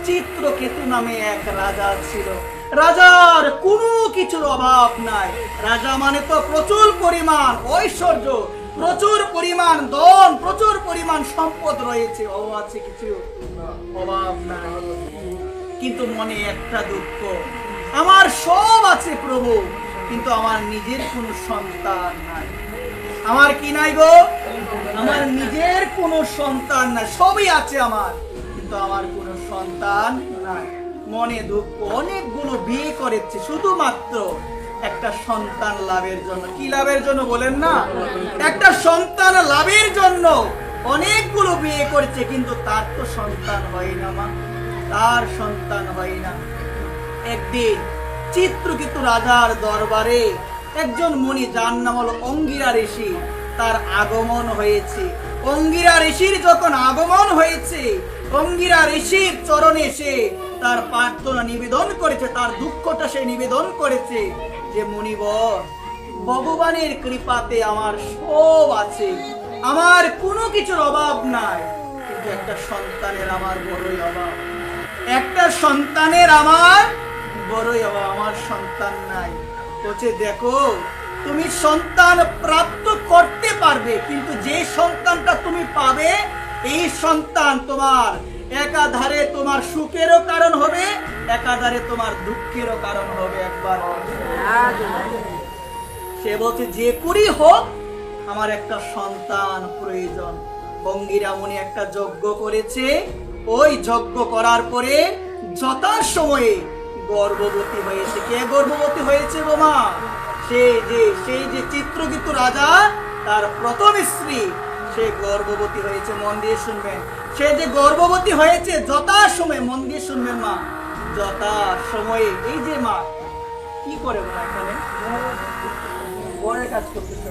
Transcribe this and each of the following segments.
চিত্রকেতু নামে এক রাজা ছিল। রাজার কোনো কিছুর অভাব নাই। রাজা মানে তো প্রচুর পরিমাণ ঐশ্বর্য, প্রচুর পরিমাণ ধন, প্রচুর পরিমাণ সম্পদ রয়েছে, অভাব আছে কিছু? অভাব নাই। কিন্তু মনে একটা দুঃখ, আমার সব আছে প্রভু, কিন্তু আমার নিজের কোনো সন্তান নাই। আমার কি নাই গো? আমার নিজের কোনো সন্তান নাই। সবই আছে আমার, কিন্তু আমার কোনো সন্তান নাই। মনে দুঃখ, অনেকগুলো বিয়ে করেছে শুধুমাত্র একটা সন্তান লাভের জন্য। কি লাভের জন্য বলেন না? একটা সন্তান লাভের জন্য অনেকগুলো বিয়ে করেছে, কিন্তু তার তো সন্তান হয় না মা, তার সন্তান হয় না। একদিন চিত্রকেতু রাজার দরবারে একজন মুনি, যার নাম হলো অঙ্গিরা ঋষি, তার আগমন হয়েছে। অঙ্গিরা ঋষির যখন আগমন হয়েছে, অঙ্গিরা ঋষির চরণে সে তার প্রার্থনা নিবেদন করেছে, তার দুঃখটা সে নিবেদন করেছে যে মুনিবর, ভগবানের কৃপাতে আমার সব আছে, আমার কোনো কিছুর অভাব নাই, কিন্তু একটা সন্তানের আমার বড়ই অভাব। একটা সন্তানের আমার বড়ই অভাব, আমার সন্তান নাই। বলছে দেখো, তুমি সন্তান প্রাপ্ত করতে পারবে, কিন্তু যে সন্তানটা তুমি পাবে, এই সন্তান তোমার একাধারে তোমার সুখেরও কারণ হবে, একাধারে তোমার দুঃখেরও কারণ হবে। একবার সে বলছে যে করি হোক, আমার একটা সন্তান প্রয়োজন। অঙ্গিরা মুনি একটা যজ্ঞ করেছে। ওই যজ্ঞ করার পরে যথাসময়ে গর্ভবতী হয়েছে। কে গর্ভবতী হয়েছে গো মা? সেই যে চিত্রকেতু রাজা, তার প্রথম স্ত্রী, সে গর্ভবতী হয়েছে। মন দিয়ে শুনবেন, সে যে গর্ভবতী হয়েছে যথাসময়ে, মন দিয়ে শুনবেন মা, যথাসময়ে। এই যে মা কি করে মা এখানে বড়ের কাজ করতেছে,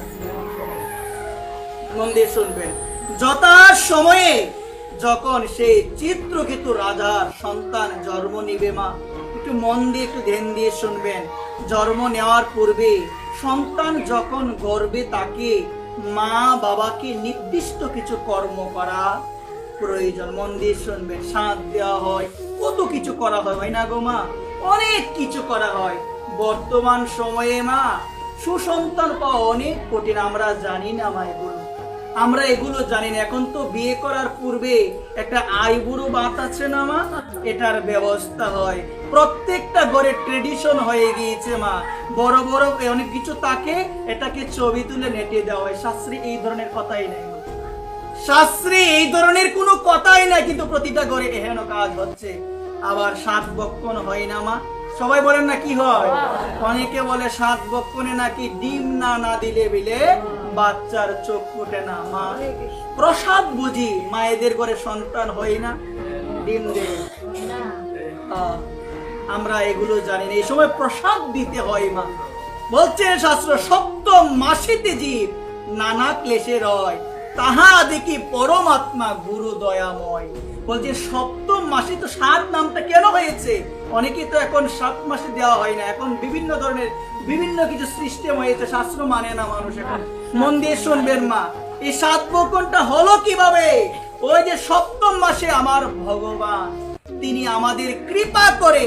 মন দিয়ে শুনবেন। যথাসময়ে যখন সেই চিত্রকেতু রাজার সন্তান জন্ম নিবে মা, একটু মন দিয়ে একটু ধ্যান দিয়ে শুনবেন। জন্ম নেওয়ার পূর্বে সন্তান যখন গর্ভে থাকে, মা বাবাকে নির্দিষ্ট কিছু কর্ম করা প্রয়োজন। মন দিয়ে শুনবেন। সাঁত দেওয়া হয়, কত কিছু করা হয় না গো মা? অনেক কিছু করা হয়। বর্তমান সময়ে মা সুসন্তান পাওয়া অনেক কঠিন, আমরা জানি না মা, আমরা এগুলো জানি না। এখন তো বিয়ে করার পূর্বে একটা আইবুড়ো ভাত আছে না মা, এটার ব্যবস্থা হয়। প্রত্যেকটা ঘরে ট্রেডিশন হয়ে গিয়েছে মা, বড় বড় অনেক কিছু থাকে, এটাকে ছবি তুলে নেটে দেওয়া হয়। শাস্ত্রী এই ধরনের কথাই নাই, শাস্ত্রী এই ধরনের কোনো কথাই নাই, কিন্তু প্রতিটা ঘরে এহেন কাজ হচ্ছে। আবার 7 বক্ষণ হয় না মা? সবাই বলেন না কি হয়? অনেকে বলে 7 বক্ষণে নাকি ডিম না দিলে বিলে বাচ্চার চোখ ফুটে না। মা প্রসাদ বুঝি মায়েদের ঘরে সন্তান হয় না, ডিম দেয়। আমরা এগুলো জানি না। এই সময় প্রসাদ দিতে হয় মা। বলছে শাস্ত্র, সপ্তম মাসেতে জীব নানা ক্লেশে রয়, তাহা দেখি পরমাত্মা গুরু দয়াময়। বলছে সপ্তম মাসে তো 7 নামটা কেন হয়েছে? অনেকে তো এখন 7 মাসে দেওয়া হয় না, এখন বিভিন্ন ধরনের বিভিন্ন কিছু সিস্টেম হয়েছে, শাস্ত্র মানে না মানুষ এখন। মন দিয়ে শুনবেন মা, এই 7 বক্ষণটা হলো কিভাবে? ওই যে সপ্তম মাসে আমার ভগবান, তিনি আমাদের কৃপা করে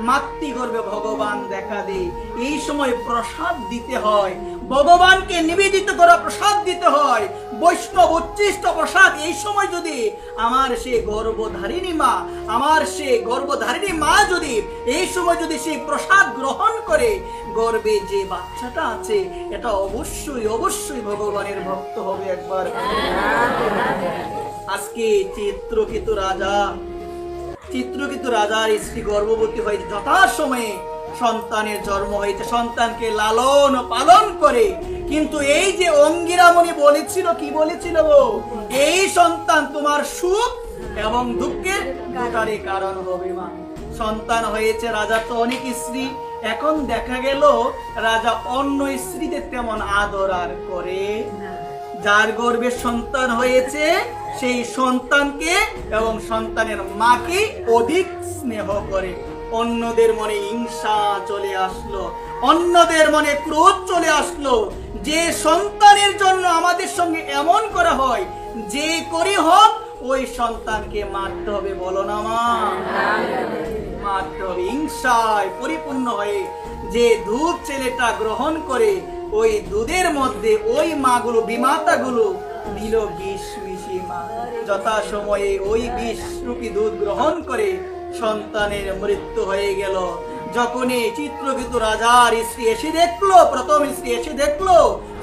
মাতৃগর্ভে ভগবান দেখা দেয়। এই সময় প্রসাদ দিতে হয়, ভগবানকে নিবেদিত করা প্রসাদ দিতে হয়, বৈষ্ণব উচ্ছিষ্ট প্রসাদ। এই সময় যদি আমার সে গর্ভধারিণী মা, আমার সে গর্ভধারিণী মা যদি এই সময় যদি সেই প্রসাদ গ্রহণ করে, গর্ভে যে বাচ্চাটা আছে এটা অবশ্যই অবশ্যই ভগবানের ভক্ত হবে। একবার আজকে চিত্রকেতু রাজার স্ত্রী গর্ভবতী হয়েছে, যথাসময়ে সন্তানের জন্ম হয়েছে, সন্তানকে লালন পালন করে। কিন্তু এই যে অঙ্গিরা মুনি বলেছিল, কি বলেছিল গো? এই সন্তান তোমার সুখ এবং দুঃখের দুটারই কারণ হবে মা। সন্তান হয়েছে, রাজা তো অনেক স্ত্রী, এখন দেখা গেল রাজা অন্য স্ত্রীদের তেমন আদর আর করে। যার গর্ভে সন্তান হয়েছে সেই সন্তানকে এবং সন্তানের মাকে অধিক স্নেহ করে। অন্যদের মনে হিংসা চলে আসলো, অন্যদের মনে ক্রোধ চলে আসলো। যে সন্তানের জন্য আমাদের সঙ্গে এমন করা হয়, যে করি হোক ওই সন্তানকে মারতে হবে, বলো না মা? হিংসায় পরিপূর্ণ হয়ে যে দুধ ছেলেটা গ্রহণ করে, ওই দুধের মধ্যে ওই মাগুলো, বিমাতাগুলো দিল বিষ মিশিয়ে। মা যথা সময়ে ওই বিষ রূপী দুধ গ্রহণ করে সন্তানের মৃত্যু হয়ে গেল। যখনই চিত্রকেতু রাজার স্ত্রী এসে দেখলো, প্রথম স্ত্রী এসে দেখলো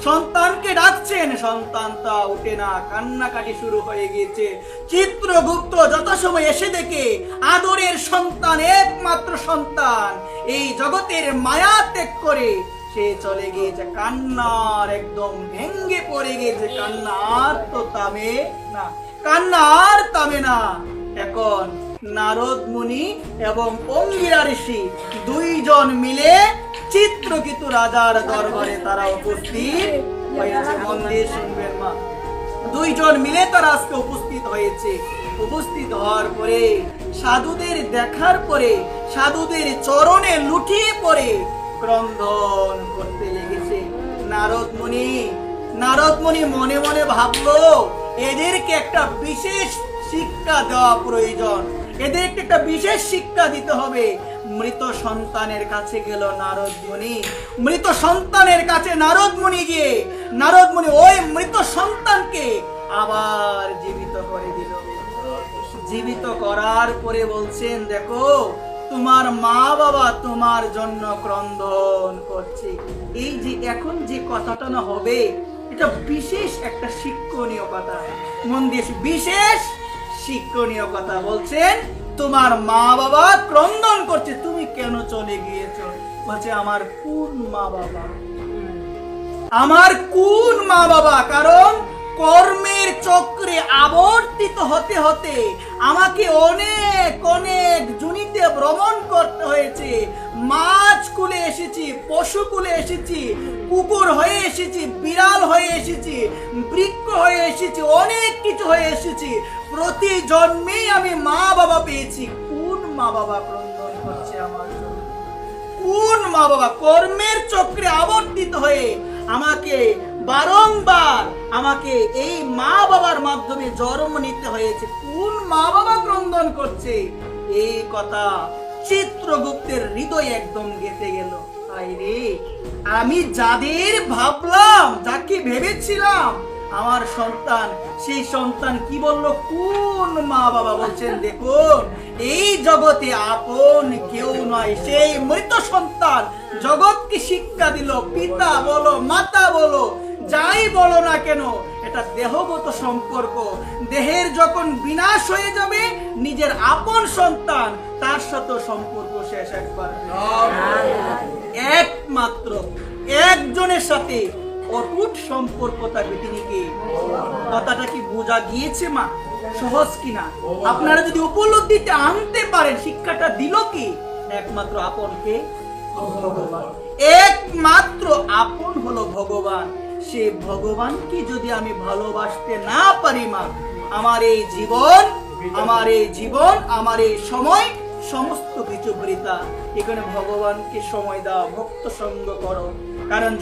সন্তানকে ডাকছেন, সন্তান তা উঠে না, কান্নাকাটি শুরু হয়ে গিয়েছে। চিত্রগুপ্ত যথাসময় এসে দেখে আদরের সন্তান, একমাত্র সন্তান এই জগতের মায়া ত্যাগ করে সে চলে গিয়েছে, কান্নার একদম ভেঙ্গে পড়ে গিয়েছে। কান্না আর তো থামে না, কান্না আর থামে না। এখন নারদ মুনি এবং অঙ্গিরা ঋষি দুইজন মিলে চিত্রকেতু রাজার দরবারে তারা উপস্থিত হয়েছে। মন দিয়ে শুনবেন মা, দুইজন মিলে তারা আজকে উপস্থিত হয়েছে। উপস্থিত হওয়ার পরে সাধুদের দেখার পরে সাধুদের চরণে লুটিয়ে পড়ে ক্রন্দন করতে লেগেছে। নারদ মুনি মনে মনে ভাবলো, এদেরকে একটা বিশেষ শিক্ষা দেওয়া প্রয়োজন, এদেরকে একটা বিশেষ শিক্ষা দিতে হবে। মৃত সন্তানের কাছে গেল নারদ মুনি। মৃত সন্তানের কাছে নারদ মুনি গিয়ে নারদ মুনি ওই মৃত সন্তানকে আবার জীবিত করে দিল। জীবিত করার পরে বলছেন, দেখো তোমার মা বাবা তোমার জন্য ক্রন্দন করছে। এই যে এখন যে কথাটা না হবে, এটা বিশেষ একটা শিক্ষণীয় কথা। মন দিয়ে বিশেষ শিক্ষণীয় কথা বলছেন, তোমার মা বাবা ক্রন্দন করছে, তুমি কেন চলে গিয়েছো? বলছে আমার কোন মা বাবা, আমার কোন মা বাবা? কারণ কর্মের চক্রে আবর্তিত হতে হতে আমাকে অনেক অনেক জুনিতে ভ্রমণ করতে হয়েছে। মাছ কুলে এসেছি, পশু কুলে এসেছি, কুকুর হয়ে এসেছি, বিড়াল হয়ে এসেছি, বৃক্ষ হয়ে এসেছি, অনেক কিছু হয়ে এসেছি। প্রতি জন্মেই আমি মা বাবা পেয়েছি। কোন মা বাবা ক্রন্দন করছে আমার জন্য? কোন মা বাবা? কর্মের চক্রে আবর্তিত হয়ে আমাকে বারংবার আমাকে এই মা বাবার মাধ্যমে জন্ম নিতে হয়েছে। কোন মা বাবা ক্রন্দন করছে? এই কথা চিত্রগুপ্তের হৃদয়ে একদম গেঁথে গেল। আরে আমি যাদের ভাবলাম, যাকে ভেবেছিলাম আমার সন্তান, সেই সন্তান কি বলল? কোন মা বাবা? বলছেন দেখুন, এই জগতে আপন কেউ নয়, সেই মৃত সন্তান জগৎকে শিক্ষা দিল। পিতা বলো, মাতা বলো, যাই বলো না কেন, এটা দেহগত সম্পর্ক। দেহের যখন বিনাশ হয়ে যাবে, নিজের আপন সন্তান তার সাথে সম্পর্ক শেষ। একবার একমাত্র একজনের সাথে অটুট সম্পর্ক থাকবে, তিনি কে? কথাটা কি বোঝা গিয়েছে মা? সহজ কিনা? আপনারা যদি উপলব্ধিতে আনতে পারেন, শিক্ষাটা দিল কি? একমাত্র আপনকে ভগবান, একমাত্র আপন হলো ভগবান। সে ভগবানকে যদি আমি ভালোবাসতে না পারি মা, আমার এই জীবন, আমার এই সময় সমস্ত কিছু বৃথা। এখানে ভগবানকে সময় দাও, ভক্ত সঙ্গ করো। কারণ